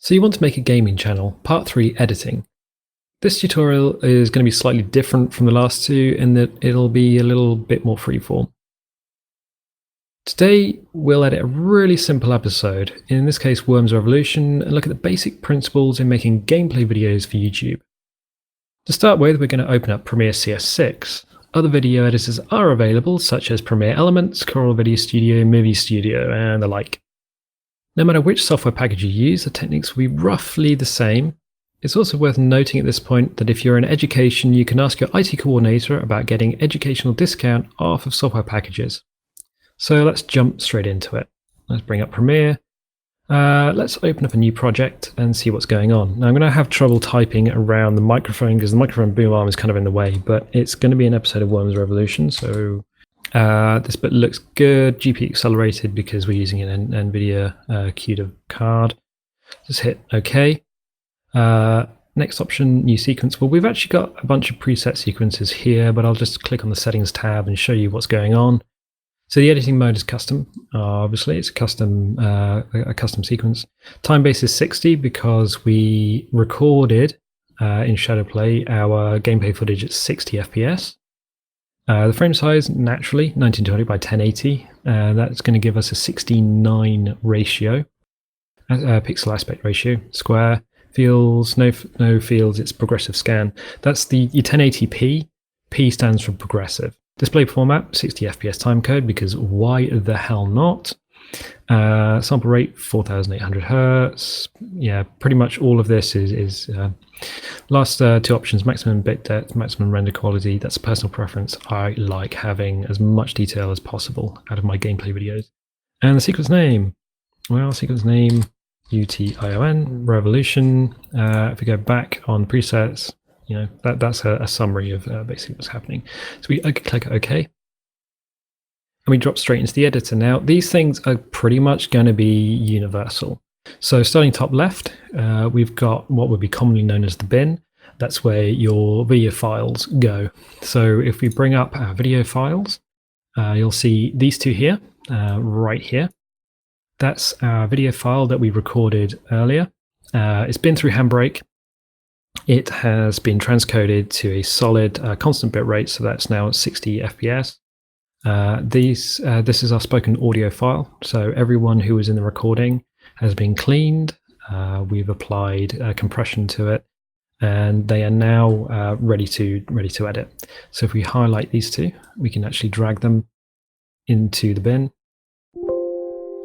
So you want to make a gaming channel, part 3 editing. This tutorial is going to be slightly different from the last two in that it'll be a little bit more freeform. Today we'll edit a really simple episode, in this case Worms Revolution, and look at the basic principles in making gameplay videos for YouTube. To start with, we're going to open up Premiere CS6. Other video editors are available, such as Premiere Elements, Corel Video Studio, Movie Studio, and the like. No matter which software package you use, the techniques will be roughly the same. It's also worth noting at this point that if you're in education, you can ask your IT coordinator about getting educational discount off of software packages. So let's jump straight into it. Let's bring up Premiere. Let's open up a new project and see what's going on. Now I'm going to have trouble typing around the microphone because the microphone boom arm is kind of in the way, but it's going to be an episode of Worms Revolution, so this bit looks good. GPU accelerated because we're using an NVIDIA CUDA card. Just hit OK. Next option, new sequence. Well, we've actually got a bunch of preset sequences here, but I'll just click on the settings tab and show you what's going on. So the editing mode is custom. Obviously, it's a custom sequence. Time base is 60 because we recorded in Shadowplay our gameplay footage at 60 FPS. The frame size, naturally, 1920 by 1080. That's going to give us a 69 ratio, pixel aspect ratio, square. Fields, no fields, it's progressive scan. That's the 1080p. P stands for progressive. Display format, 60 FPS timecode, because why the hell not? Sample rate, 4800 Hertz. Yeah, pretty much all of this is last two options, maximum bit depth, maximum render quality. That's a personal preference. I like having as much detail as possible out of my gameplay videos. And the sequence name, well, sequence name, UTION, Revolution. If we go back on presets, you know, that's a summary of basically what's happening. So we click OK. And we drop straight into the editor. Now, these things are pretty much going to be universal. So starting top left, we've got what would be commonly known as the bin. That's where your video files go. So if we bring up our video files, you'll see these two here, right here. That's our video file that we recorded earlier. It's been through Handbrake. It has been transcoded to a solid constant bit rate, so that's now at 60 FPS. This is our spoken audio file, so everyone who was in the recording has been cleaned. We've applied compression to it, and they are now ready to edit. So if we highlight these two, we can actually drag them into the bin.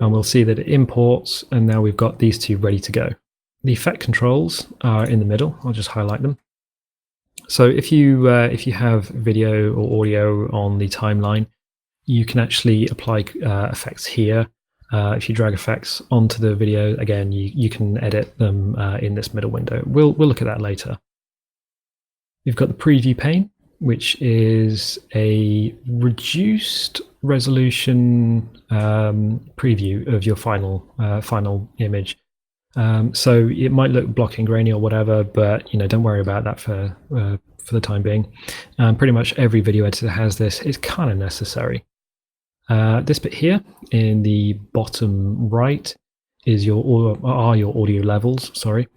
And we'll see that it imports, and now we've got these two ready to go. The effect controls are in the middle. I'll just highlight them. So if you have video or audio on the timeline, you can actually apply effects here. If you drag effects onto the video, again, you can edit them in this middle window. We'll look at that later. You've got the preview pane, which is a reduced resolution preview of your final image. So it might look blocky and grainy or whatever, but don't worry about that for the time being. Pretty much every video editor has this. It's kind of necessary. This bit here in the bottom right is your audio levels. Sorry,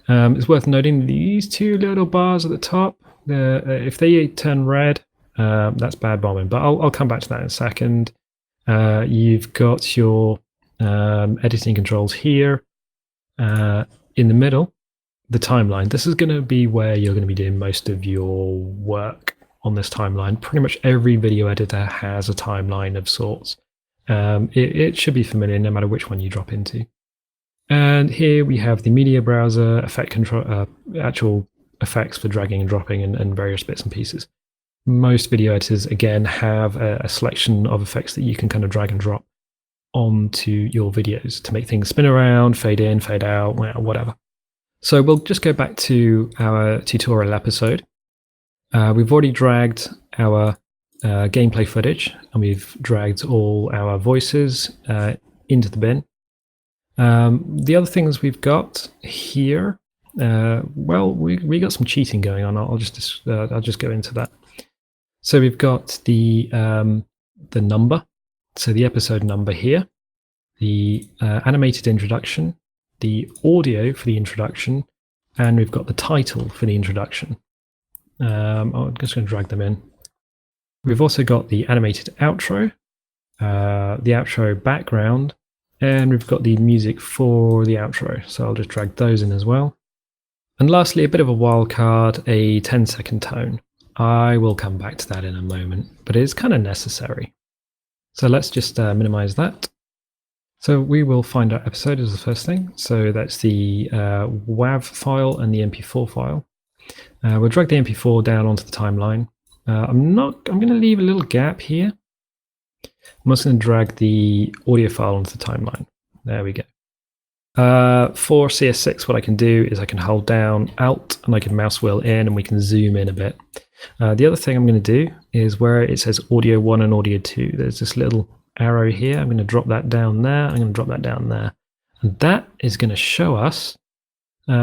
it's worth noting these two little bars at the top. If they turn red, that's bad bombing. But I'll come back to that in a second. You've got your editing controls here. In the middle, the timeline. This is going to be where you're going to be doing most of your work on this timeline. Pretty much every video editor has a timeline of sorts. It should be familiar no matter which one you drop into. And here we have the media browser, effect control, actual effects for dragging and dropping and various bits and pieces. Most video editors, again, have a selection of effects that you can kind of drag and drop onto your videos to make things spin around, fade in, fade out, whatever. So we'll just go back to our tutorial episode. We've already dragged our gameplay footage, and we've dragged all our voices into the bin. The other things we've got here, well, we got some cheating going on. I'll just go into that. So we've got the number. So the episode number here, the animated introduction, the audio for the introduction, and we've got the title for the introduction. I'm just going to drag them in. We've also got the animated outro, the outro background, and we've got the music for the outro. So I'll just drag those in as well. And lastly, a bit of a wildcard, a 10-second tone. I will come back to that in a moment, but it's kind of necessary. So let's just minimize that. So we will find our episode as the first thing. So that's the WAV file and the MP4 file. We'll drag the MP4 down onto the timeline. I'm going to leave a little gap here. I'm also going to drag the audio file onto the timeline. There we go. For CS6, what I can do is I can hold down Alt and I can mouse wheel in and we can zoom in a bit. The other thing I'm going to do is where it says audio 1 and audio 2, there's this little arrow here. I'm going to drop that down there. I'm going to drop that down there. And that is going to show us, the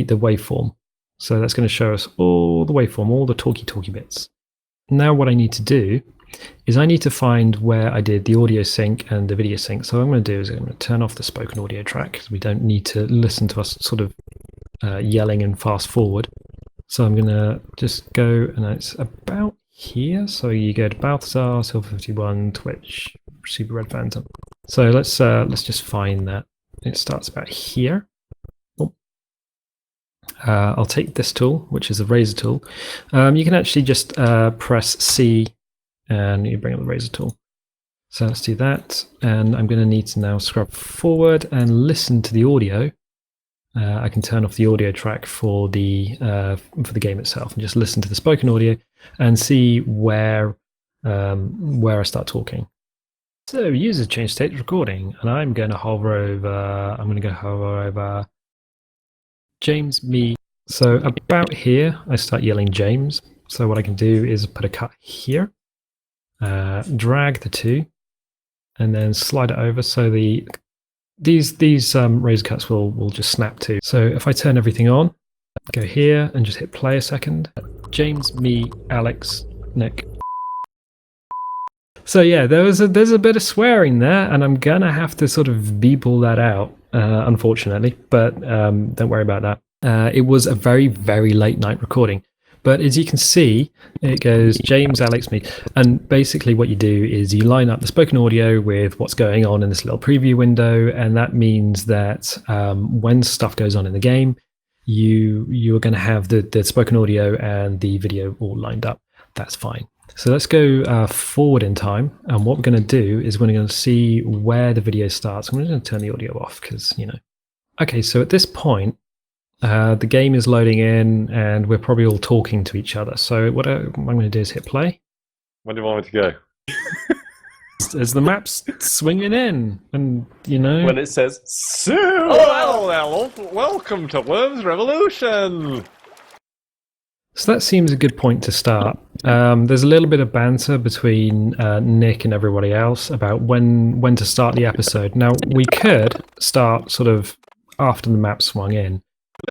waveform. So that's going to show us all the waveform, all the talky bits. Now what I need to do is I need to find where I did the audio sync and the video sync. So what I'm going to do is I'm going to turn off the spoken audio track because we don't need to listen to us sort of yelling and fast forward. So I'm going to just go, and it's about here. So you go to Balthazar, Silver51, Twitch, Super Red Phantom. So let's just find that. It starts about here. Oh. I'll take this tool, which is the razor tool. You can actually just press C and you bring up the razor tool. So let's do that. And I'm going to need to now scrub forward and listen to the audio. I can turn off the audio track for the game itself and just listen to the spoken audio and see where I start talking. So user change state recording, and I'm going to hover over James me. So about here, I start yelling James. So what I can do is put a cut here, drag the two, and then slide it over so these razor cuts will just snap to. So if I turn everything on, go here and just hit play a second. James, me, Alex, Nick. So yeah, there's a bit of swearing there, and I'm gonna have to sort of beep all that out, unfortunately. But don't worry about that. It was a very, very late night recording. But as you can see, it goes James, Alex, me. And basically what you do is you line up the spoken audio with what's going on in this little preview window. And that means that when stuff goes on in the game, you're going to have the spoken audio and the video all lined up. That's fine. So let's go forward in time. And what we're going to do is we're going to see where the video starts. I'm going to turn the audio off because, you know. Okay, so at this point, the game is loading in and we're probably all talking to each other. So what I'm going to do is hit play. Where do you want me to go? As the map's swinging in, and you know... When it says, hello, welcome to Worms Revolution! So that seems a good point to start. There's a little bit of banter between Nick and everybody else about when to start the episode. Now, we could start sort of after the map swung in,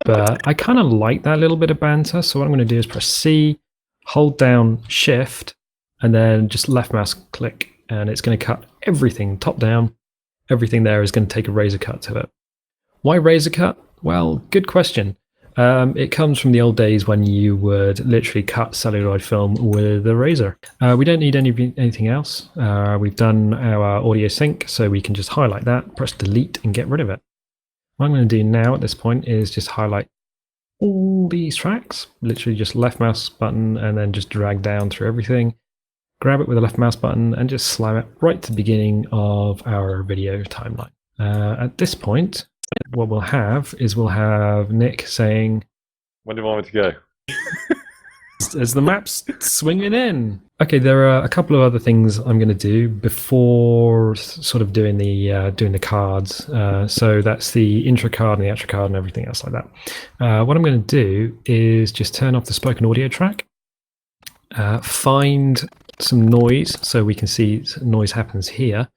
but I kind of like that little bit of banter. So what I'm going to do is press C, hold down Shift, and then just left mouse click, and it's going to cut everything top down. Everything there is going to take a razor cut to it. Why razor cut? Well, good question. It comes from the old days when you would literally cut celluloid film with a razor. We don't need anything else. We've done our audio sync, so we can just highlight that, press delete, and get rid of it. What I'm going to do now at this point is just highlight all these tracks, literally just left mouse button and then just drag down through everything, grab it with the left mouse button and just slam it right to the beginning of our video timeline. At this point, what we'll have is we'll have Nick saying, "When do you want me to go?" As the map's swinging in. Okay, there are a couple of other things I'm going to do before sort of doing the cards. So that's the intro card and the outro card and everything else like that. What I'm going to do is just turn off the spoken audio track, find some noise so we can see noise happens here,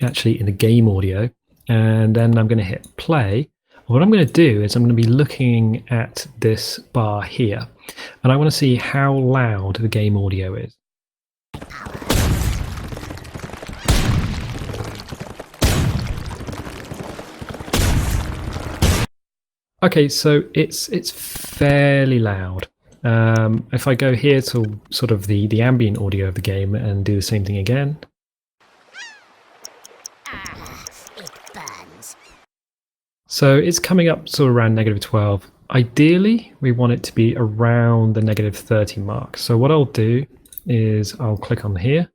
actually in the game audio, and then I'm going to hit play. What I'm going to do is I'm going to be looking at this bar here, and I want to see how loud the game audio is. Okay, so it's fairly loud. If I go here to sort of the ambient audio of the game and do the same thing again. It burns. So it's coming up sort of around -12. Ideally, we want it to be around the -30 mark. So what I'll do is I'll click on here,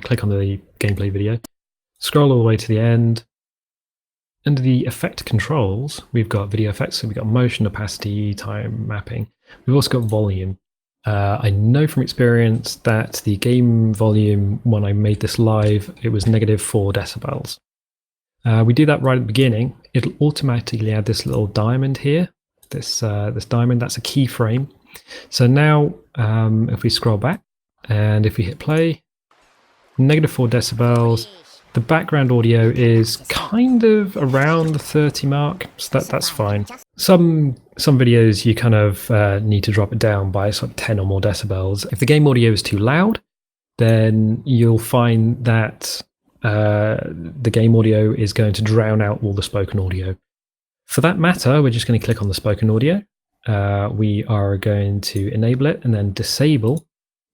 click on the gameplay video, scroll all the way to the end. Under the effect controls, we've got video effects, so we've got motion, opacity, time mapping. We've also got volume. I know from experience that the game volume, when I made this live, it was -4 decibels. We do that right at the beginning. It'll automatically add this little diamond here. This diamond, that's a keyframe. So now, if we scroll back, and if we hit play, -4 decibels. The background audio is kind of around the 30 mark, so that's fine. Some videos you kind of need to drop it down by sort of 10 or more decibels. If the game audio is too loud, then you'll find that the game audio is going to drown out all the spoken audio. For that matter, we're just going to click on the spoken audio. We are going to enable it and then disable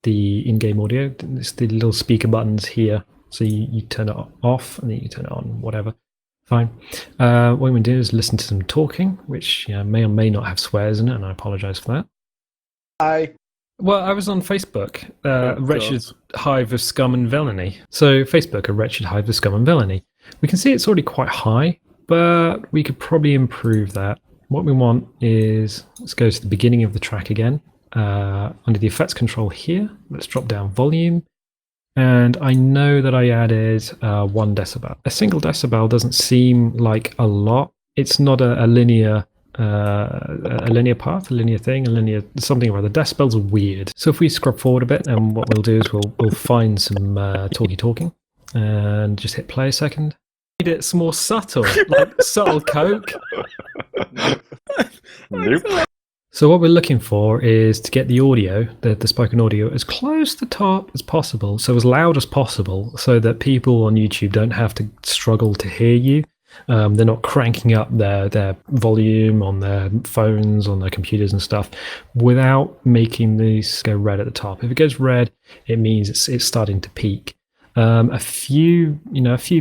the in-game audio. It's the little speaker buttons here. So you turn it off and then you turn it on, whatever. Fine. What we're going to do is listen to some talking, which may or may not have swears in it, and I apologise for that. Well, I was on Facebook, Wretched Hive of Scum and Villainy. So Facebook, a Wretched Hive of Scum and Villainy. We can see it's already quite high, but we could probably improve that. What we want is, let's go to the beginning of the track again. Under the effects control here, let's drop down volume. And I know that I added 1 decibel. A single decibel doesn't seem like a lot. It's not a linear path, a linear thing, a linear something or other. Decibels are weird. So if we scrub forward a bit, and what we'll do is we'll find some talking, and just hit play a second. It's more subtle, like subtle coke. Nope. So what we're looking for is to get the audio, the spoken audio, as close to the top as possible, so as loud as possible, so that people on YouTube don't have to struggle to hear you. They're not cranking up their volume on their phones, on their computers and stuff, without making these go red at the top. If it goes red, it means it's starting to peak. A few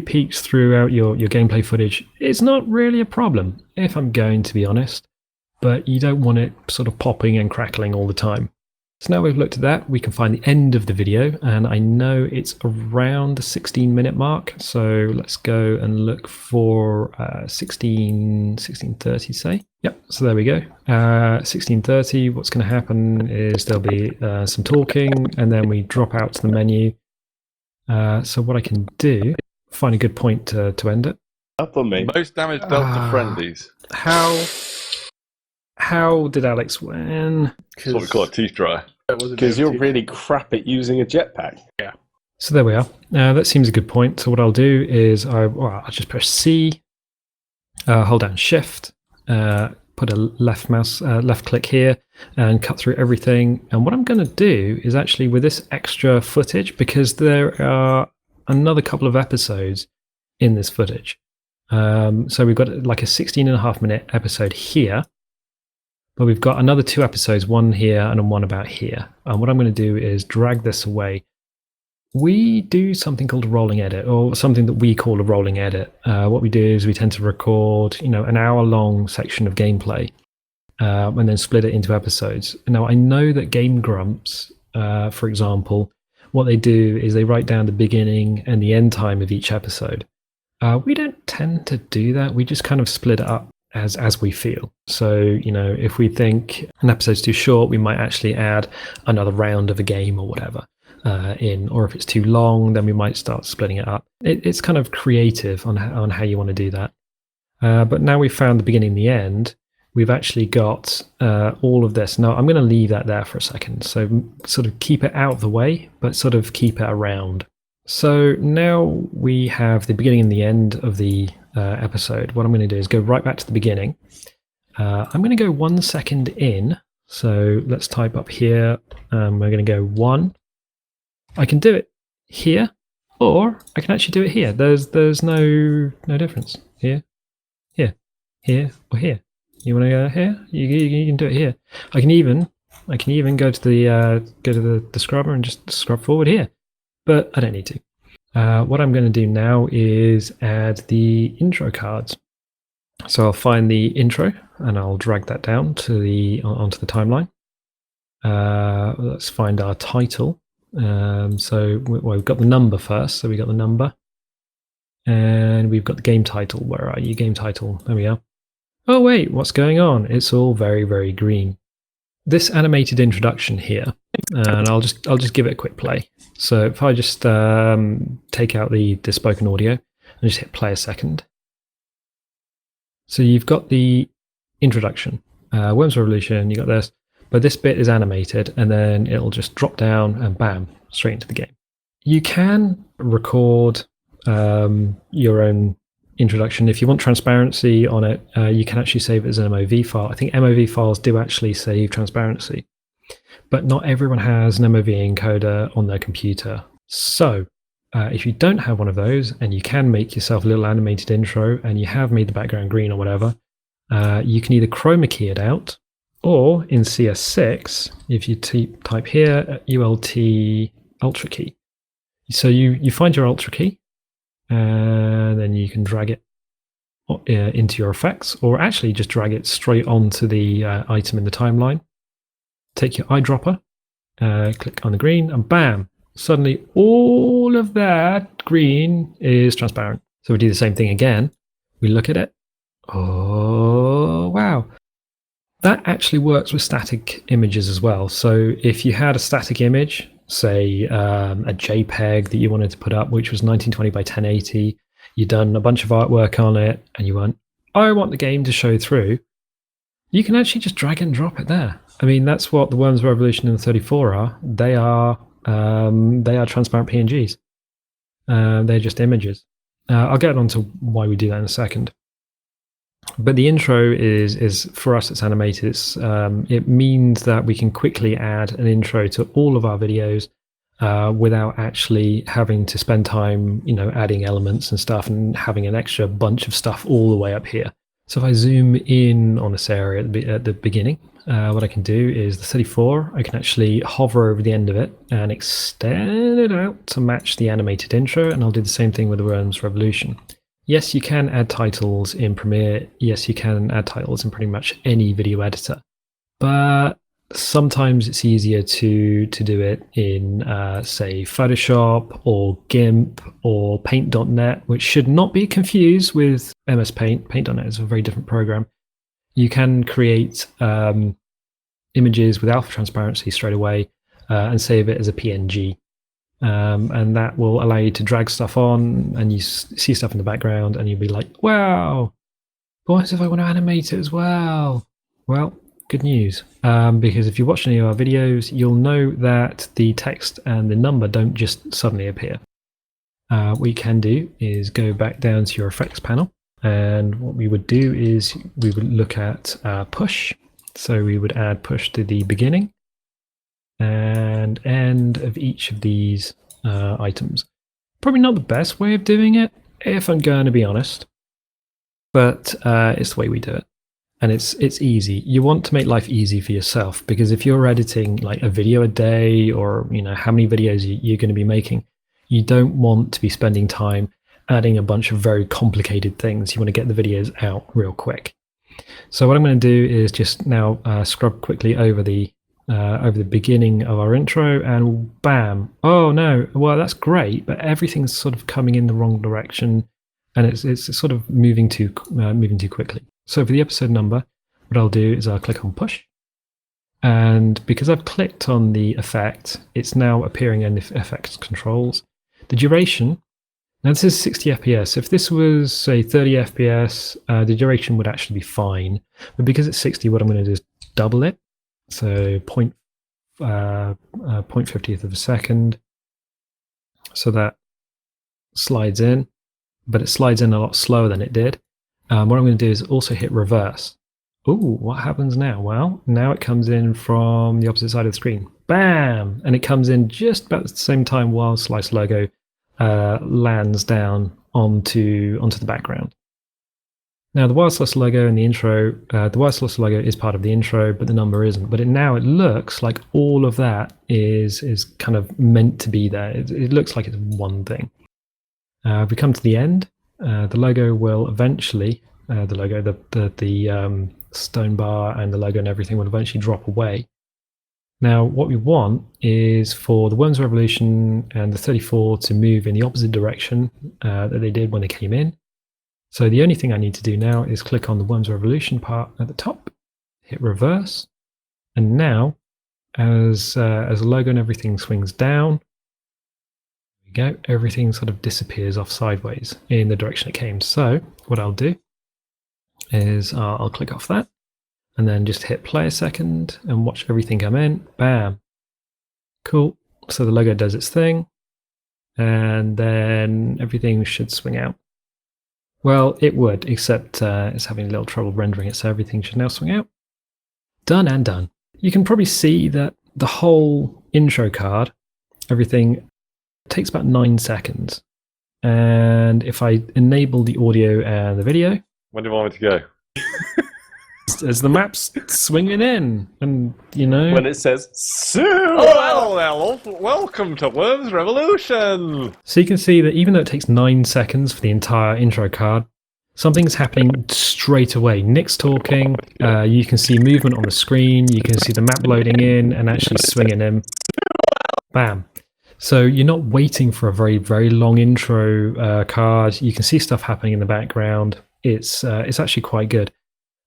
peaks throughout your gameplay footage is not really a problem, if I'm going to be honest. But you don't want it sort of popping and crackling all the time. So now we've looked at that, we can find the end of the video, and I know it's around the 16-minute mark. So let's go and look for 16:30, say. Yep, so there we go. 16:30, what's going to happen is there'll be some talking, and then we drop out to the menu. So what I can do, find a good point to end it. Up on me. Most damage dealt to friendlies. How did Alex win? That's what we call a teeth dry. Because you're really crap at using a jetpack. Yeah. So there we are. That seems a good point. So what I'll do is I'll just press C, hold down Shift, put a left click here, and cut through everything. And what I'm going to do is actually, with this extra footage, because there are another couple of episodes in this footage. So we've got like a 16.5-minute episode here. But we've got another 2 episodes, one here and one about here. And what I'm going to do is drag this away. We do something called a rolling edit, or something that we call a rolling edit. What we do is we tend to record, an hour-long section of gameplay, and then split it into episodes. Now, I know that Game Grumps, for example, what they do is they write down the beginning and the end time of each episode. We don't tend to do that. We just kind of split it up as we feel. So, if we think an episode's too short, we might actually add another round of a game or whatever in, or if it's too long, then we might start splitting it up. It's kind of creative on how you want to do that. But now we've found the beginning and the end, we've actually got all of this. Now I'm going to leave that there for a second. So sort of keep it out of the way, but sort of keep it around. So now we have the beginning and the end of the episode. What I'm going to do is go right back to the beginning. I'm going to go 1 second in. So let's type up here. We're going to go 1. I can do it here, or I can actually do it here. There's no difference. Here, or here. You want to go here? You can do it here. I can even go to the scrubber and just scrub forward here, but I don't need to. What I'm going to do now is add the intro cards. So I'll find the intro and I'll drag that down onto the timeline. Let's find our title. So we've got the number first. So we got the number, and we've got the game title. Where are you? Game title. There we are. Oh wait, what's going on? It's all very, very green. This animated introduction here, and I'll just give it a quick play. So if I just take out the spoken audio and just hit play a second. So you've got the introduction, Worms Revolution, you got this, but this bit is animated and then it'll just drop down and bam, straight into the game. You can record your own introduction. If you want transparency on it, you can actually save it as an MOV file. I think MOV files do actually save transparency, but not everyone has an MOV encoder on their computer. So if you don't have one of those and you can make yourself a little animated intro and you have made the background green or whatever, you can either chroma key it out, or in CS6, if you type here ULT Ultra key. So you find your Ultra key, and then you can drag it into your effects, or actually just drag it straight onto the item in the timeline. Take your eyedropper, click on the green, and bam! Suddenly all of that green is transparent. So we do the same thing again. We look at it. Oh, wow. That actually works with static images as well. So if you had a static image, say a JPEG that you wanted to put up, which was 1920 by 1080, you've done a bunch of artwork on it, and you went, I want the game to show through, you can actually just drag and drop it there. I mean, that's what the Worms Revolution and the 34 are. They are transparent PNGs. They're just images. I'll get on to why we do that in a second. But the intro is for us, it's animated. It means that we can quickly add an intro to all of our videos without actually having to spend time, adding elements and stuff and having an extra bunch of stuff all the way up here. So if I zoom in on this area at the beginning, what I can do is the 34, I can actually hover over the end of it and extend it out to match the animated intro, and I'll do the same thing with the Worms Revolution. Yes, you can add titles in Premiere. Yes, you can add titles in pretty much any video editor. But sometimes it's easier to do it in, say, Photoshop or GIMP or Paint.net, which should not be confused with MS Paint. Paint.net is a very different program. You can create images with alpha transparency straight away and save it as a PNG. And that will allow you to drag stuff on, and you see stuff in the background and you'll be like, wow, but what if I want to animate it as well? Well, good news, because if you watch any of our videos, you'll know that the text and the number don't just suddenly appear. What you can do is go back down to your effects panel, and what we would do is we would look at push. So we would add push to the beginning and end of each of these items. Probably not the best way of doing it, if I'm going to be honest, but it's the way we do it. And it's easy. You want to make life easy for yourself, because if you're editing like a video a day, or how many videos you're going to be making, you don't want to be spending time adding a bunch of very complicated things. You want to get the videos out real quick. So what I'm going to do is just now scrub quickly over the beginning of our intro, and bam! Oh no! Well, that's great, but everything's sort of coming in the wrong direction, and it's sort of moving too quickly. So for the episode number, what I'll do is I'll click on push, and because I've clicked on the effect, it's now appearing in the effects controls. The duration. Now this is 60 FPS. If this was, say, 30 FPS, the duration would actually be fine. But because it's 60, what I'm going to do is double it. So 0.50th of a second. So that slides in, but it slides in a lot slower than it did. What I'm going to do is also hit reverse. Ooh, what happens now? Well, now it comes in from the opposite side of the screen. Bam! And it comes in just about the same time while Slice logo lands down onto the background. Now the wireless logo in the intro, the wireless logo is part of the intro, but the number isn't. But now it looks like all of that is kind of meant to be there. It looks like it's one thing. If we come to the end, the logo will eventually, the stone bar and the logo and everything will eventually drop away. Now, what we want is for the Worms Revolution and the 34 to move in the opposite direction that they did when they came in. So the only thing I need to do now is click on the Worms Revolution part at the top, hit reverse, and now, as the logo and everything swings down, there we go, everything sort of disappears off sideways in the direction it came. So what I'll do is I'll click off that, and then just hit play a second and watch everything come in. Bam. Cool. So the logo does its thing, and then everything should swing out. Well, it would, except it's having a little trouble rendering it, so everything should now swing out. Done and done. You can probably see that the whole intro card, everything, takes about 9 seconds. And if I enable the audio and the video... When do you want me to go? As the map's swinging in, and you know... When it says, soon! Oh, hello, welcome to Worms Revolution! So you can see that even though it takes 9 seconds for the entire intro card, something's happening straight away. Nick's talking, you can see movement on the screen, you can see the map loading in and actually swinging in. Bam. So you're not waiting for a very, very long intro card. You can see stuff happening in the background. It's actually quite good.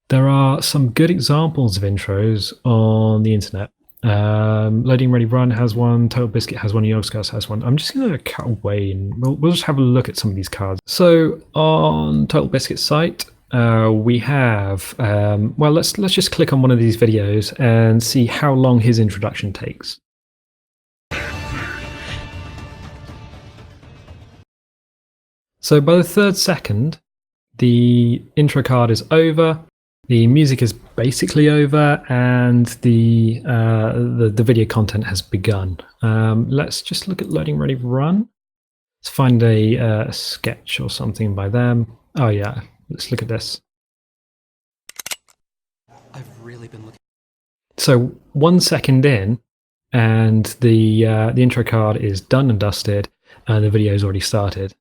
There are some good examples of intros on the internet. Loading Ready Run has one, Total Biscuit has one, Yogscast has one. I'm just going to cut away and we'll just have a look at some of these cards. So on Total Biscuit's site, we have, well, let's just click on one of these videos and see how long his introduction takes. So by the 3rd second, the intro card is over. The music is basically over, and the video content has begun. Let's just look at Loading Ready Run. Let's find a sketch or something by them. Oh yeah, let's look at this. I've really been looking. So 1 second in, and the intro card is done and dusted, and the video's already started.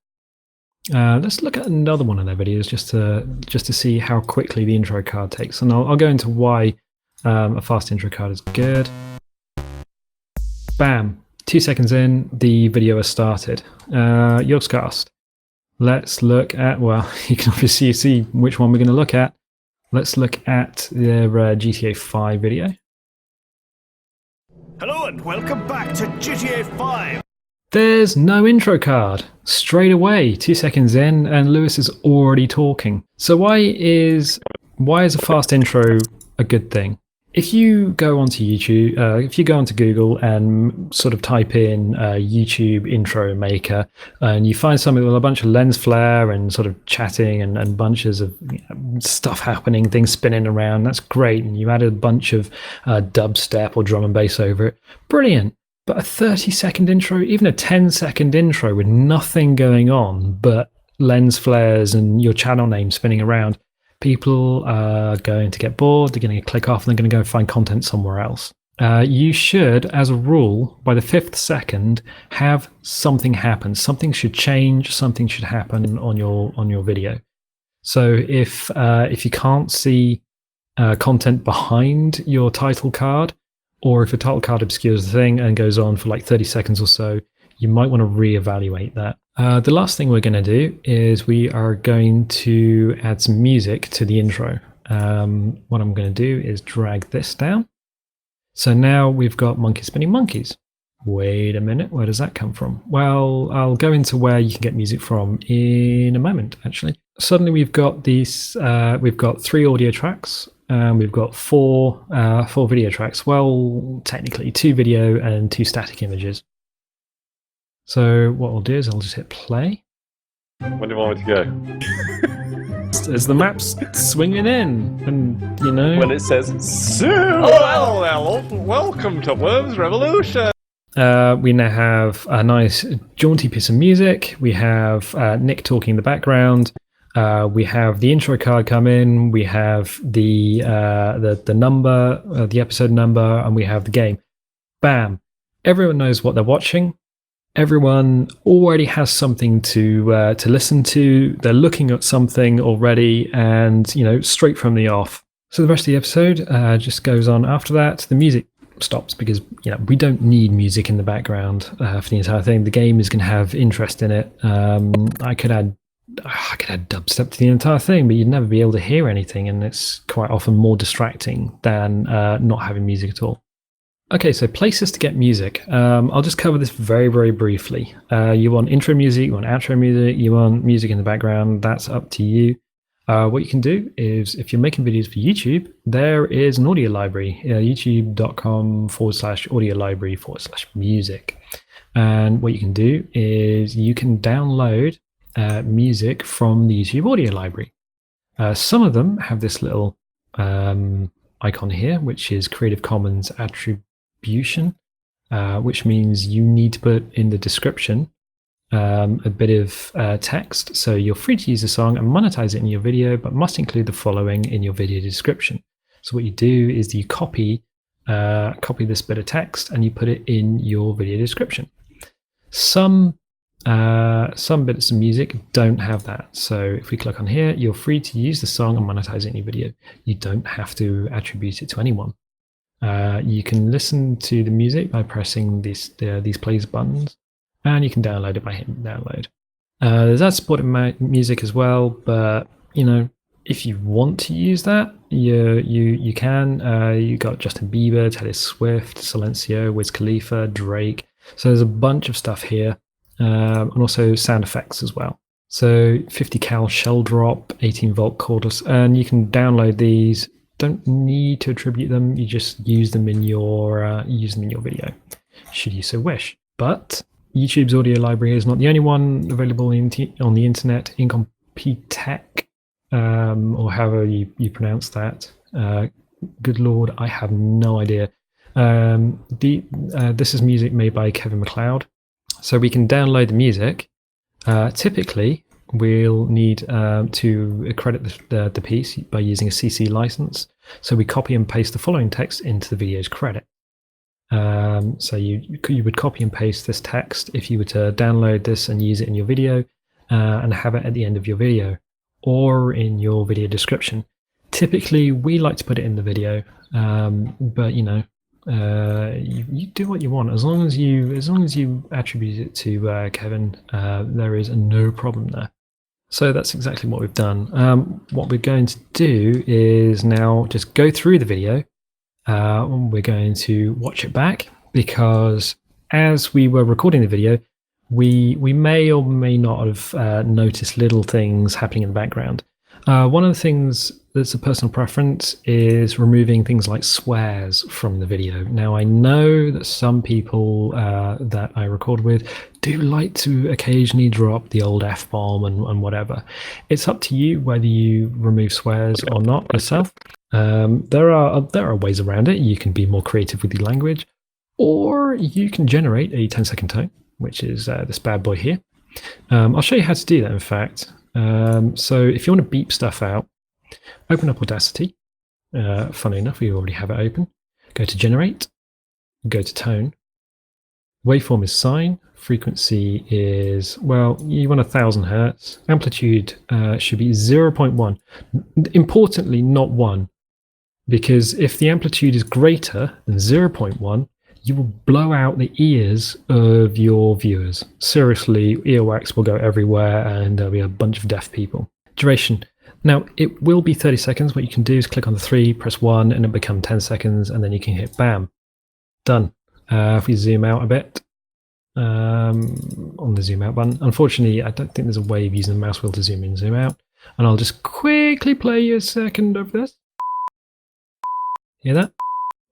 Let's look at another one of their videos just to see how quickly the intro card takes, and I'll go into why a fast intro card is good. Bam! 2 seconds in, the video has started. Yogscast. Let's look at, well, you can obviously see which one we're going to look at. Let's look at their GTA 5 video. Hello and welcome back to GTA 5. There's no intro card. Straight away, 2 seconds in, and Lewis is already talking. So why is a fast intro a good thing? If you go onto YouTube, if you go onto Google and sort of type in YouTube intro maker, and you find something with a bunch of lens flare and sort of chatting and bunches of stuff happening, things spinning around, that's great. And you added a bunch of dubstep or drum and bass over it, brilliant. But a 30-second intro, even a 10-second intro with nothing going on but lens flares and your channel name spinning around, people are going to get bored, they're going to click off, and they're going to go find content somewhere else. You should, as a rule, by the 5th second, have something happen. Something should change, something should happen on your video. So if you can't see content behind your title card, or if a title card obscures the thing and goes on for like 30 seconds or so, you might want to reevaluate that. The last thing we're going to do is we are going to add some music to the intro. What I'm going to do is drag this down. So now we've got Monkey Spinning Monkeys. Wait a minute, where does that come from? Well, I'll go into where you can get music from in a moment, actually. Suddenly we've got these, we've got 3 audio tracks. We've got 4 video tracks. Well, technically 2 video and 2 static images. So what we'll do is I'll just hit play. When do you want me to go? As the map's swinging in, and you know... When it says, soon! Oh, hello, welcome to Worms Revolution! We now have a nice jaunty piece of music. We have Nick talking in the background. We have the intro card come in, we have the number, the episode number, and we have the game. Bam! Everyone knows what they're watching. Everyone already has something to listen to. They're looking at something already, and straight from the off. So the rest of the episode just goes on after that. The music stops because we don't need music in the background for the entire thing. The game is going to have interest in it. I could add dubstep to the entire thing, but you'd never be able to hear anything, and it's quite often more distracting than not having music at all. Okay, so places to get music. I'll just cover this very, very briefly. You want intro music, you want outro music, you want music in the background, that's up to you. What you can do is, if you're making videos for YouTube, there is an audio library, youtube.com/audio library/music. And what you can do is you can download music from the YouTube audio library. Some of them have this little icon here, which is Creative Commons Attribution, which means you need to put in the description a bit of text. So you're free to use the song and monetize it in your video, but must include the following in your video description. So what you do is you copy this bit of text and you put it in your video description. Some bits of music don't have that. So if we click on here, you're free to use the song and monetize it in your video. You don't have to attribute it to anyone. You can listen to the music by pressing these plays buttons, and you can download it by hitting download. There's ad supported music as well, but if you want to use that, you can. You got Justin Bieber, Taylor Swift, Silencio, Wiz Khalifa, Drake. So there's a bunch of stuff here. And also sound effects as well. So 50 cal shell drop, 18 volt cordless, and you can download these. Don't need to attribute them. You just use them in your video, should you so wish. But YouTube's audio library is not the only one available on the internet. Encode, or however you pronounce that. Good Lord, I have no idea. This is music made by Kevin MacLeod. So we can download the music. Typically, we'll need to accredit the piece by using a CC license. So we copy and paste the following text into the video's credit. So you would copy and paste this text if you were to download this and use it in your video and have it at the end of your video or in your video description. Typically, we like to put it in the video, but you do what you want as long as you attribute it to Kevin. There is no problem there. So that's exactly what we've done. What we're going to do is now just go through the video. We're going to watch it back because as we were recording the video, we may or may not have noticed little things happening in the background. One of the things that's a personal preference is removing things like swears from the video. Now, I know that some people that I record with do like to occasionally drop the old F-bomb and whatever. It's up to you whether you remove swears or not yourself. There are ways around it. You can be more creative with your language, or you can generate a 10-second tone, which is this bad boy here. I'll show you how to do that, in fact. So if you want to beep stuff out, open up Audacity. Funny enough, we already have it open. Go to Generate, go to Tone. Waveform is sine. Frequency is, well, you want 1000 hertz. Amplitude should be 0.1. Importantly, not 1. Because if the amplitude is greater than 0.1, you will blow out the ears of your viewers. Seriously, earwax will go everywhere and there'll be a bunch of deaf people. Duration. Now, it will be 30 seconds. What you can do is click on the 3, press 1, and it'll become 10 seconds, and then you can hit BAM. Done. If we zoom out a bit, on the zoom out button. Unfortunately, I don't think there's a way of using the mouse wheel to zoom in and zoom out. And I'll just quickly play you a second of this. Hear that?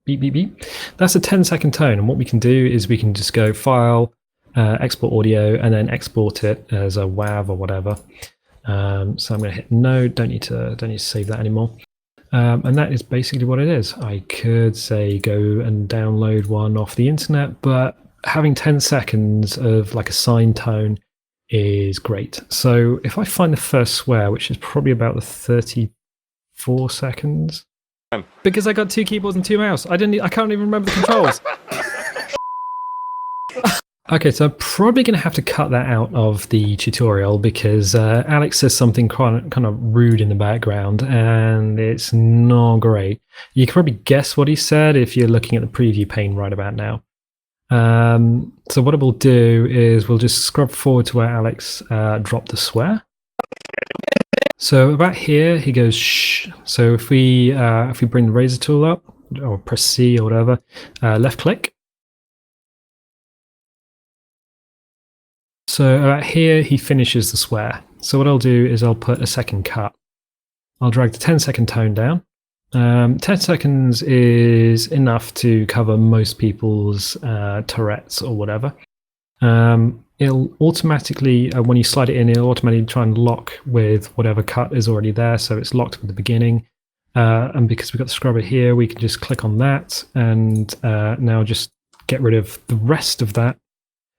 Beep, beep, beep. That's a 10-second tone, and what we can do is we can just go File, Export Audio, and then export it as a WAV or whatever. So I'm going to hit No. Don't need to save that anymore. And that is basically what it is. I could say go and download one off the internet, but having 10 seconds of like a sine tone is great. So if I find the first swear, which is probably about the 34 seconds, because I got 2 keyboards and 2 mouse, I can't even remember the controls. Okay, so I'm probably going to have to cut that out of the tutorial because Alex says something kind of rude in the background, and it's not great. You can probably guess what he said if you're looking at the preview pane right about now. So what we'll do is we'll just scrub forward to where Alex dropped the swear. So about here, he goes shh. So if we bring the razor tool up, or press C or whatever, left click. So about here, he finishes the swear. So what I'll do is I'll put a second cut. I'll drag the 10-second tone down. 10 seconds is enough to cover most people's Tourette's or whatever. It'll automatically, when you slide it in, it'll automatically try and lock with whatever cut is already there. So it's locked with the beginning. And because we've got the scrubber here, we can just click on that and now just get rid of the rest of that.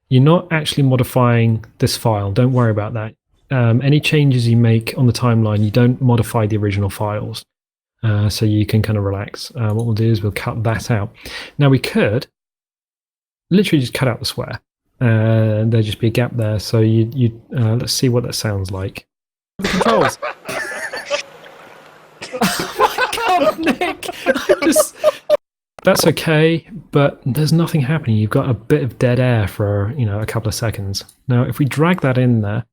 You're not actually modifying this file. Don't worry about that. Any changes you make on the timeline, you don't modify the original files. So you can kind of relax. What we'll do is we'll cut that out. Now we could literally just cut out the swear. There'd just be a gap there. So let's see what that sounds like. The controls. Oh my God, Nick! That's okay, but there's nothing happening. You've got a bit of dead air for a couple of seconds. Now, if we drag that in there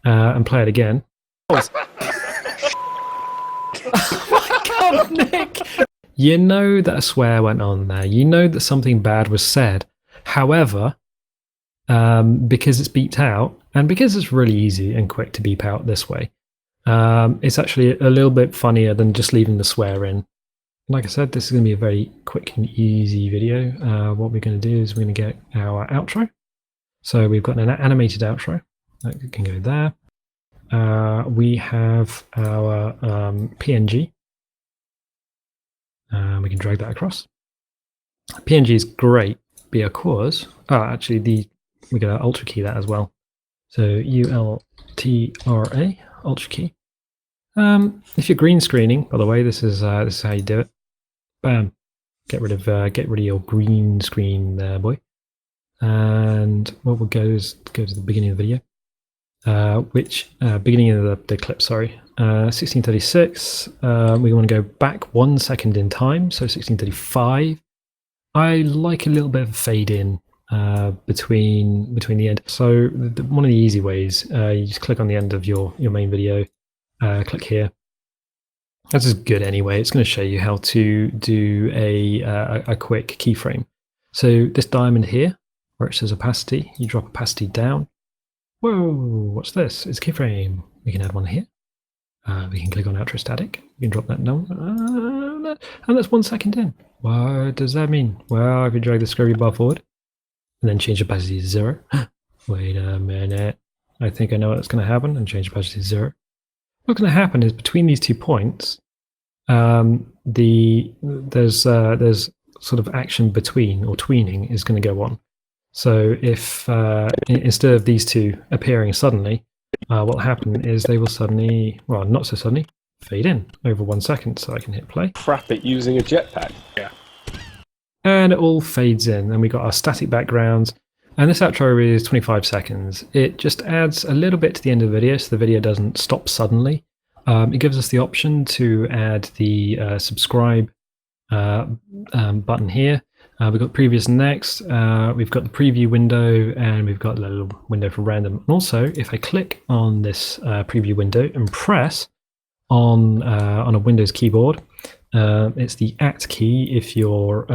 and play it again. Oh, Nick! You know that a swear went on there. You know that something bad was said. However, because it's beeped out, and because it's really easy and quick to beep out this way, it's actually a little bit funnier than just leaving the swear in. Like I said, this is going to be a very quick and easy video. What we're going to do is we're going to get our outro. So we've got an animated outro. That can go there. We have our PNG. We can drag that across. PNG is great because actually we got to Ultra key that as well. So ULTRA Ultra key. If you're green screening, by the way, this is how you do it. Bam! Get rid of your green screen there, boy. And what we'll go is go to the beginning of the video. Beginning of the clip, sorry. 1636, we want to go back 1 second in time, so 1635. I like a little bit of a fade in between the end. So one of the easy ways, you just click on the end of your main video, click here. This is good anyway. It's going to show you how to do a quick keyframe. So this diamond here, where it says opacity, you drop opacity down. Whoa, what's this? It's a keyframe. We can add one here. We can click on outro static. We can drop that down. And that's 1 second in. What does that mean? Well, if you drag the scrubby bar forward and then change opacity to 0. Wait a minute. I think I know what's going to happen, and change opacity to 0. What's going to happen is between these 2 points, there's sort of action between, or tweening, is going to go on. So if instead of these two appearing suddenly, what will happen is they will suddenly, well, not so suddenly, fade in over 1 second. So I can hit play. Crap it using a jetpack. Yeah. And it all fades in, and we got our static backgrounds. And this outro is 25 seconds. It just adds a little bit to the end of the video, so the video doesn't stop suddenly. It gives us the option to add the subscribe button here. We've got previous and next. We've got the preview window, and we've got a little window for random. And also, if I click on this preview window and press on a Windows keyboard, it's the @ key if you're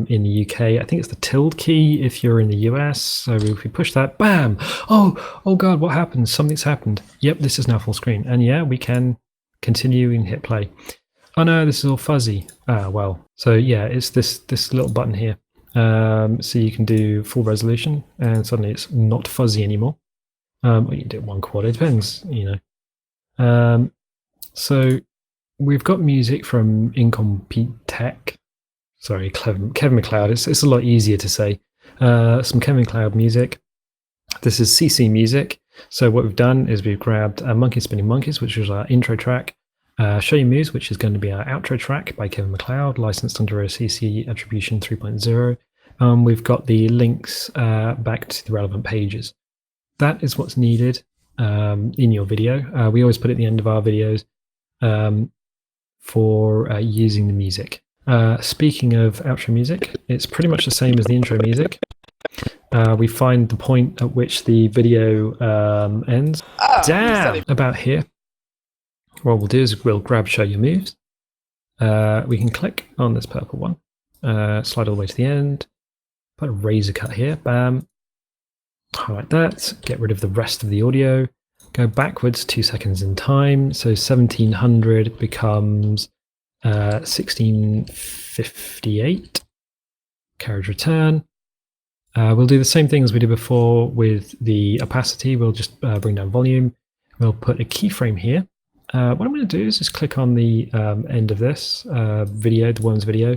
in the UK. I think it's the tilde key if you're in the US. So if we push that, bam! Oh God, what happened? Something's happened. Yep, this is now full screen. And yeah, we can continue and hit play. Oh no, this is all fuzzy. Well, so yeah, it's this little button here. So you can do full resolution, and suddenly it's not fuzzy anymore. Or you can do it 1/4. It depends, you know. So we've got music from Encode Tech. Sorry, Kevin MacLeod. It's a lot easier to say. Some Kevin MacLeod music. This is CC Music. So what we've done is we've grabbed Monkey Spinning Monkeys, which was our intro track, Show You Moves, which is going to be our outro track by Kevin MacLeod, licensed under CC Attribution 3.0. We've got the links back to the relevant pages. That is what's needed in your video. We always put it at the end of our videos for using the music. Speaking of outro music, it's pretty much the same as the intro music. We find the point at which the video ends. Damn! About here. What we'll do is we'll grab Show Your Moves. We can click on this purple one, slide all the way to the end, put a razor cut here, bam. Highlight that, get rid of the rest of the audio, go backwards 2 seconds in time, so 1700 becomes 1658. Carriage return. We'll do the same thing as we did before with the opacity. We'll just bring down volume. We'll put a keyframe here. What I'm going to do is just click on the end of this video, the Worms video.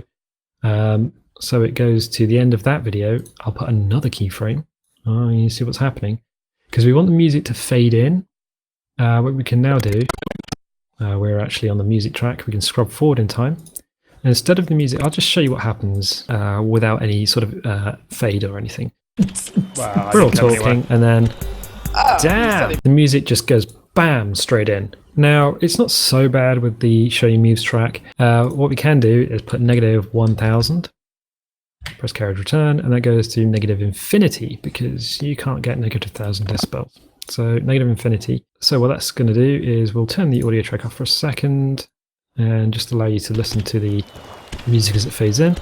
So it goes to the end of that video. I'll put another keyframe. Oh, you see what's happening? Because we want the music to fade in. What we can now do, we're actually on the music track. We can scrub forward in time. And instead of the music, I'll just show you what happens without any sort of fade or anything. Wow, We're all talking, and then damn, the music just goes bam straight in. Now it's not so bad with the Show Your Moves track. What we can do is put -1000. Press carriage return, and that goes to -infinity because you can't get -1000 decibels. So -infinity. So what that's going to do is we'll turn the audio track off for a second and just allow you to listen to the music as it fades in.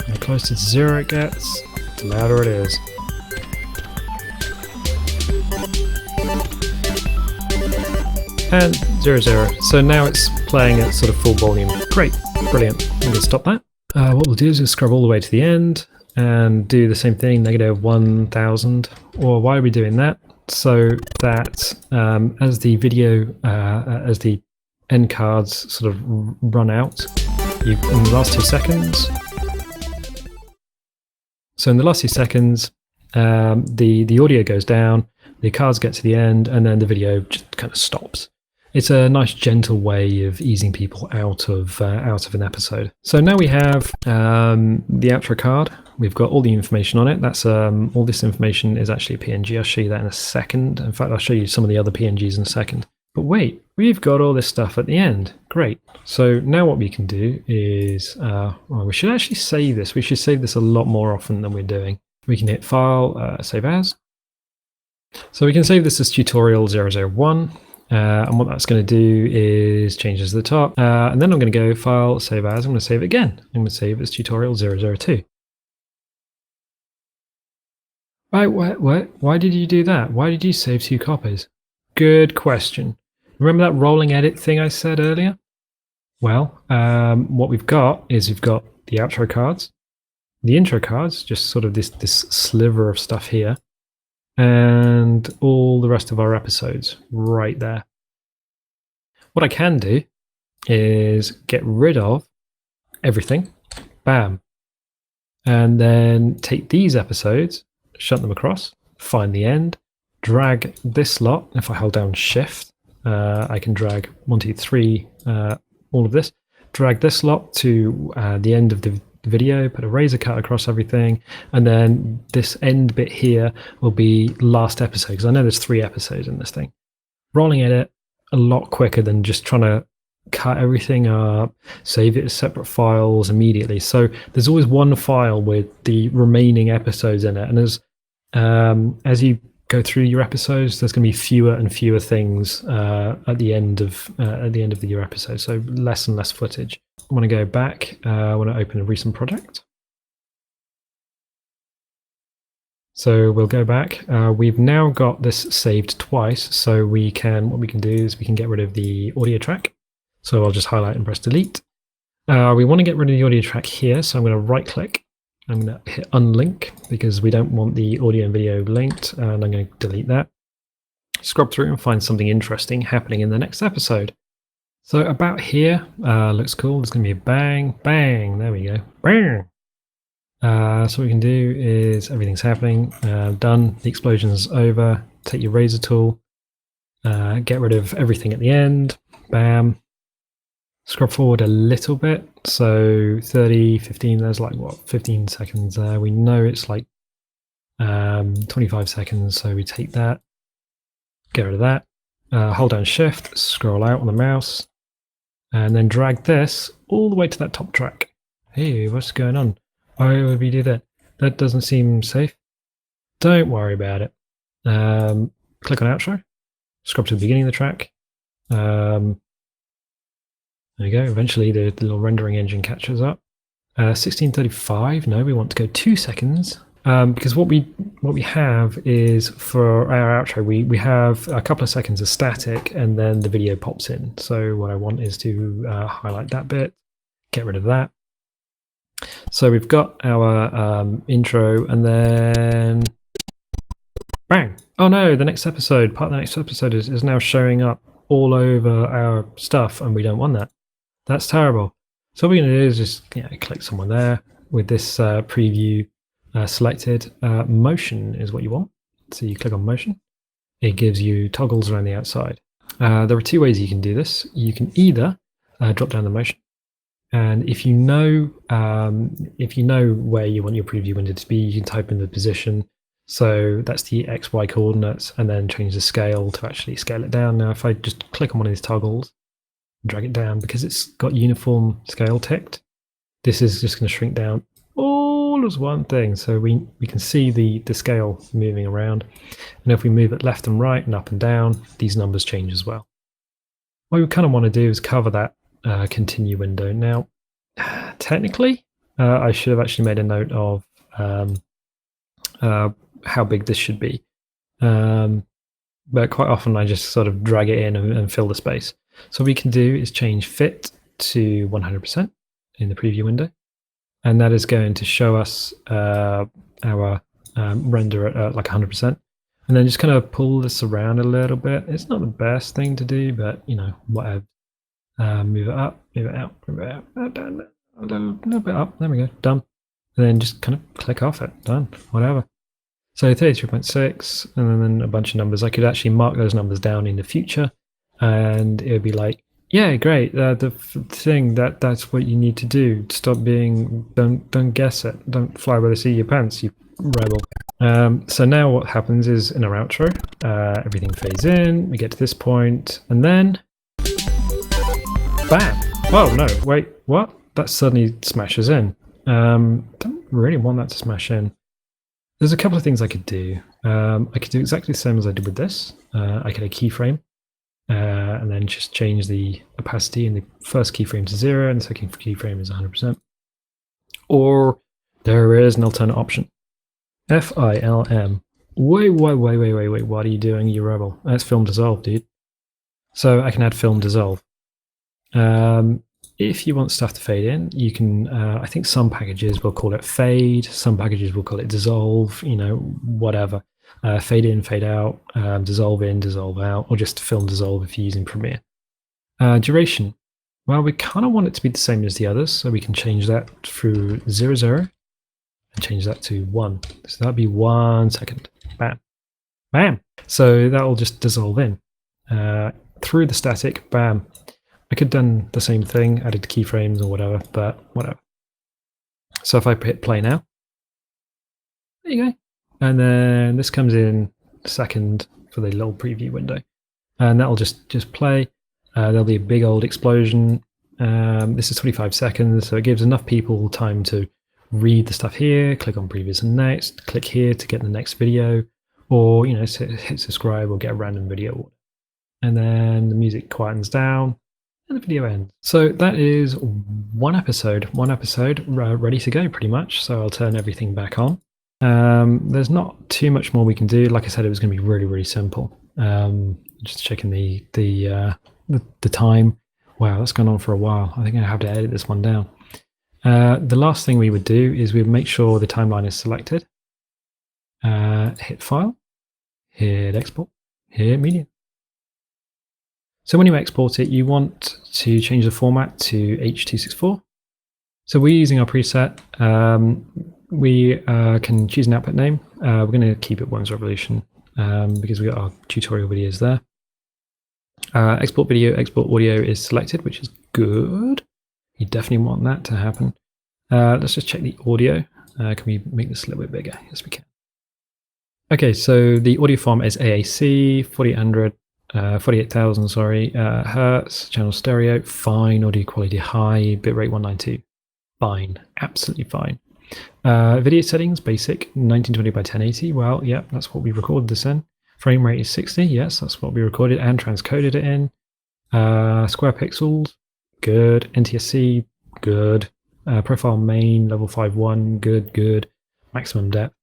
The closer to 0 it gets, the louder it is. And 0, 0. So now it's playing at sort of full volume. Great, brilliant. I'm going to stop that. What we'll do is we'll scrub all the way to the end and do the same thing, -1000. Or why are we doing that? So that as the video, as the end cards sort of run out, in the last 2 seconds. So in the last 2 seconds, the audio goes down, the cards get to the end, and then the video just kind of stops. It's a nice, gentle way of easing people out of an episode. So now we have the outro card. We've got all the information on it. That's all this information is actually a PNG. I'll show you that in a second. In fact, I'll show you some of the other PNGs in a second. But wait, we've got all this stuff at the end. Great. So now what we can do is, well, we should actually save this. We should save this a lot more often than we're doing. We can hit File, Save As. So we can save this as tutorial 001. And what that's going to do is change this to the top. And then I'm going to go File, Save As. I'm going to save it again. I'm going to save it as tutorial 002. Right, why did you do that? Why did you save 2 copies? Good question. Remember that rolling edit thing I said earlier? Well, what we've got is we've got the outro cards, the intro cards, just sort of this sliver of stuff here, and all the rest of our episodes right there. What I can do is get rid of everything, bam, and then take these episodes, shut them across, find the end, drag this lot. If I hold down Shift, I can drag 1, 2, 3, all of this, drag this lot to the end of the video, put a razor cut across everything, and then this end bit here will be last episode, because I know there's 3 episodes in this thing. Rolling edit, a lot quicker than just trying to cut everything up, save it as separate files immediately. So there's always one file with the remaining episodes in it, and as you go through your episodes, there's going to be fewer and fewer things at the end of your episode, so less and less footage. I want to go back. I want to open a recent project. So we'll go back. We've now got this saved twice, so what we can do is we can get rid of the audio track. So I'll just highlight and press delete. We want to get rid of the audio track here, so I'm going to right click. I'm going to hit unlink because we don't want the audio and video linked, and I'm going to delete that. Scrub through and find something interesting happening in the next episode. So about here, looks cool. There's going to be a bang, bang. There we go. Bang. So what we can do is everything's happening. Done. The explosion's over. Take your razor tool. Get rid of everything at the end. Bam. Scrub forward a little bit. So 30, 15, there's like what, 15 seconds there. We know it's like 25 seconds. So we take that. Get rid of that. Hold down shift, scroll out on the mouse, and then drag this all the way to that top track. Hey, what's going on? Why would we do that? That doesn't seem safe. Don't worry about it. Click on outro, scrub to the beginning of the track. There you go. Eventually the little rendering engine catches up. 1635, no, we want to go 2 seconds. Because what we have is for our outro, we have a couple of seconds of static and then the video pops in. So what I want is to highlight that bit, get rid of that. So we've got our intro and then bang. Oh no, the next episode, part of the next episode is now showing up all over our stuff and we don't want that. That's terrible. So what we're going to do is just click someone there with this preview selected. Motion is what you want. So you click on motion. It gives you toggles around the outside. There are 2 ways you can do this. You can either drop down the motion, and if you know where you want your preview window to be, you can type in the position. So that's the XY coordinates, and then change the scale to actually scale it down. Now, if I just click on one of these toggles, drag it down, because it's got uniform scale ticked, this is just going to shrink down all as one thing. So we can see the scale moving around. And if we move it left and right and up and down, these numbers change as well. What we kind of want to do is cover that continue window. Now, technically, I should have actually made a note of how big this should be. But quite often I just sort of drag it in and fill the space. So what we can do is change fit to 100% in the preview window. And that is going to show us our render at like 100%. And then just kind of pull this around a little bit. It's not the best thing to do, but whatever. Move it up, move it out, move it out, down, a little bit up. There we go, done. And then just kind of click off it, done, whatever. So 33.6, and then a bunch of numbers. I could actually mark those numbers down in the future, and it would be like, yeah, great. The thing that's what you need to do. Stop being, don't guess it. Don't fly by the seat of your pants, you rebel. So now what happens is in our outro, everything fades in. We get to this point, and then, bam! Oh no, wait, what? That suddenly smashes in. Don't really want that to smash in. There's a couple of things I could do. I could do exactly the same as I did with this. I could add a keyframe. And then just change the opacity in the first keyframe to 0 and the second keyframe is 100%. Or there is an alternate option. FILM. Wait, what are you doing, you rebel? That's film dissolve, dude. So I can add film dissolve. If you want stuff to fade in, you can, I think some packages will call it fade, some packages will call it dissolve, whatever. Fade in, fade out, dissolve in, dissolve out, or just film dissolve if you're using Premiere. Duration. Well, we kind of want it to be the same as the others, so we can change that through 0, 0, and change that to 1. So that'll be 1 second. Bam. Bam. So that will just dissolve in. Through the static, bam. I could have done the same thing, added keyframes or whatever, but whatever. So if I hit play now, there you go. And then this comes in second for the little preview window. And that'll just play. There'll be a big old explosion. This is 25 seconds, so it gives enough people time to read the stuff here, click on previous and next, click here to get the next video, or hit subscribe or get a random video order. And then the music quietens down and the video ends. So that is one episode ready to go pretty much. So I'll turn everything back on. There's not too much more we can do. Like I said, it was going to be really, really simple. Just checking the time. Wow, that's gone on for a while. I think I have to edit this one down. The last thing we would do is we would make sure the timeline is selected. Hit File, hit Export, hit Media. So when you export it, you want to change the format to H.264. So we're using our preset. We can choose an output name. We're going to keep it Worms Revolution because we got our tutorial videos there. Export video, export audio is selected, which is good. You definitely want that to happen. Let's just check the audio. Can we make this a little bit bigger? Yes, we can. Okay, so the audio form is AAC, 48,000, sorry, hertz, channel stereo, fine, audio quality high, bitrate 192, fine, absolutely fine. Video settings, basic, 1920 by 1080, well, yeah, that's what we recorded this in. Frame rate is 60, yes, that's what we recorded and transcoded it in. Square pixels, good. NTSC, good. Profile main, level 5.1, good. Maximum depth.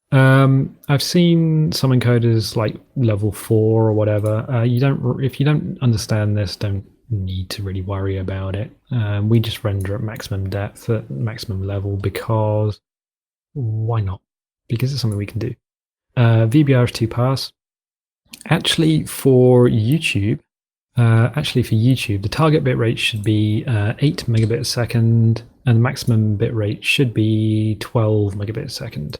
I've seen some encoders like level 4 or whatever. If you don't understand this, don't need to really worry about it. We just render at maximum depth, at maximum level, because why not? Because it's something we can do. VBR is 2 pass. Actually, for YouTube, the target bitrate should be 8 megabit a second, and the maximum bitrate should be 12 megabit a second.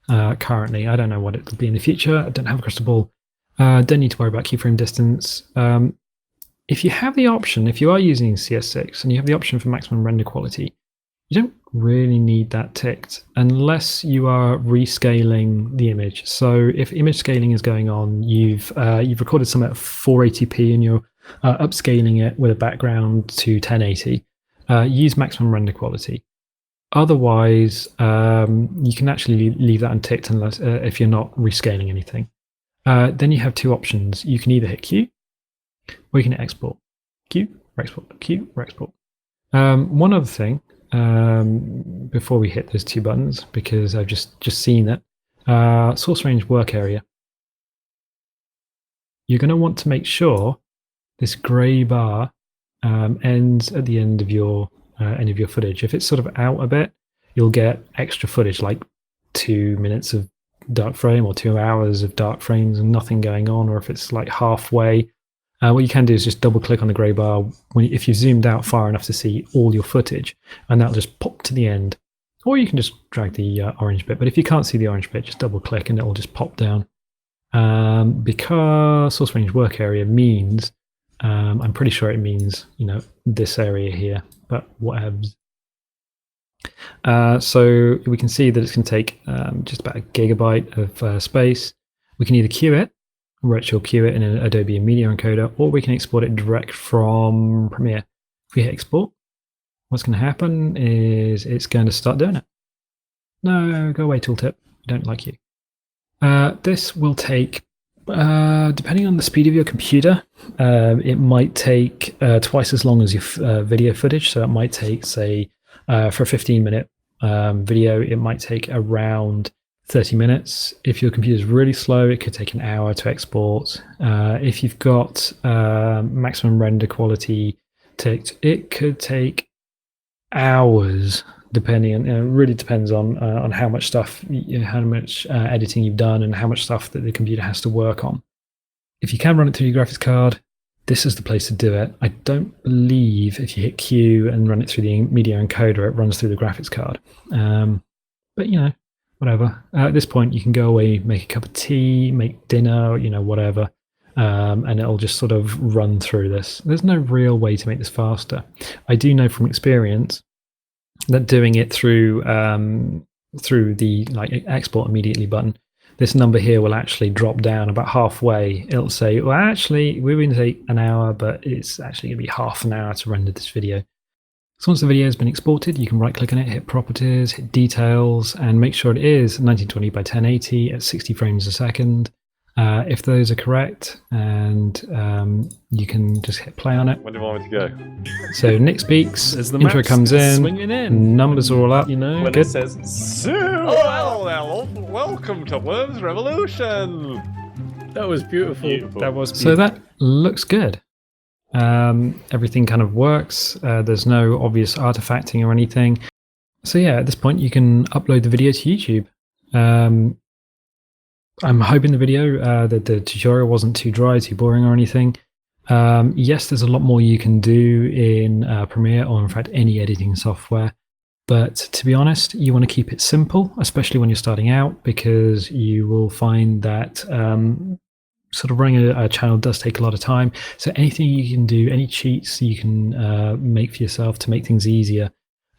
Currently, I don't know what it'll be in the future. I don't have a crystal ball. Don't need to worry about keyframe distance. If you have the option, if you are using CS6 and you have the option for maximum render quality, you don't really need that ticked unless you are rescaling the image. So if image scaling is going on, you've recorded something at 480p and you're upscaling it with a background to 1080, use maximum render quality. Otherwise, you can actually leave that unticked unless if you're not rescaling anything. Then you have two options. You can either hit Q, or you can hit export. Q, export, Q, export. One other thing, before we hit those two buttons, because I've just seen it, source range work area. You're going to want to make sure this grey bar ends at the end of your footage. If it's sort of out a bit, you'll get extra footage, like 2 minutes of dark frame or 2 hours of dark frames and nothing going on. Or if it's like halfway, what you can do is just double click on the grey bar if you've zoomed out far enough to see all your footage, and that'll just pop to the end. Or you can just drag the orange bit, but if you can't see the orange bit, just double click and it will just pop down. Because source range work area means, I'm pretty sure it means, this area here, but whatevs. So we can see that it's going to take just about a gigabyte of space. We can either queue it, virtual queue it in an Adobe Media Encoder, or we can export it direct from Premiere. If we hit export, what's going to happen is it's going to start doing it. No, go away, tooltip. I don't like you. This will take, depending on the speed of your computer, it might take twice as long as your video footage. So it might take, say, for a 15-minute video, it might take around 30 minutes. If your computer is really slow, it could take an hour to export. If you've got maximum render quality ticked, it could take hours, depending on, it really depends on how much stuff, how much editing you've done and how much stuff that the computer has to work on. If you can run it through your graphics card, this is the place to do it. I don't believe if you hit Q and run it through the media encoder, it runs through the graphics card. But whatever. At this point, you can go away, make a cup of tea, make dinner, whatever, and it'll just sort of run through this. There's no real way to make this faster. I do know from experience that doing it through the export immediately button, this number here will actually drop down about halfway. It'll say, well, actually, we're going to take an hour, but it's actually going to be half an hour to render this video. So once the video has been exported, you can right-click on it, hit Properties, hit Details, and make sure it is 1920 by 1080 at 60 frames a second. If those are correct, and you can just hit play on it. When do you want me to go? So Nick speaks, As the intro map's comes in, swinging in. numbers are all up. When good. it says Zoo. Oh, hello there. Welcome to Worms Revolution. That was beautiful. That was beautiful. So that looks good. Everything kind of works. There's no obvious artifacting or anything. So yeah, at this point you can upload the video to YouTube. I'm hoping the video, that the tutorial wasn't too dry, too boring or anything. Yes, there's a lot more you can do in Premiere, or in fact any editing software. But to be honest, you want to keep it simple, especially when you're starting out, because you will find that sort of running a channel does take a lot of time. So anything you can do, any cheats you can make for yourself to make things easier,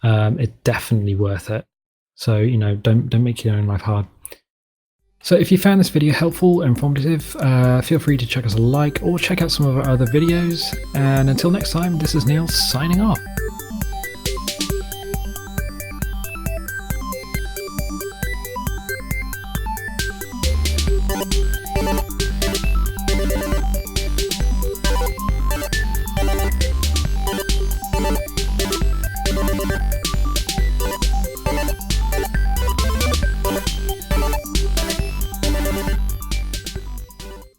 it's definitely worth it. So, you know, don't make your own life hard. So if you found this video helpful and informative, feel free to check us a like or check out some of our other videos. And until next time, this is Neil signing off.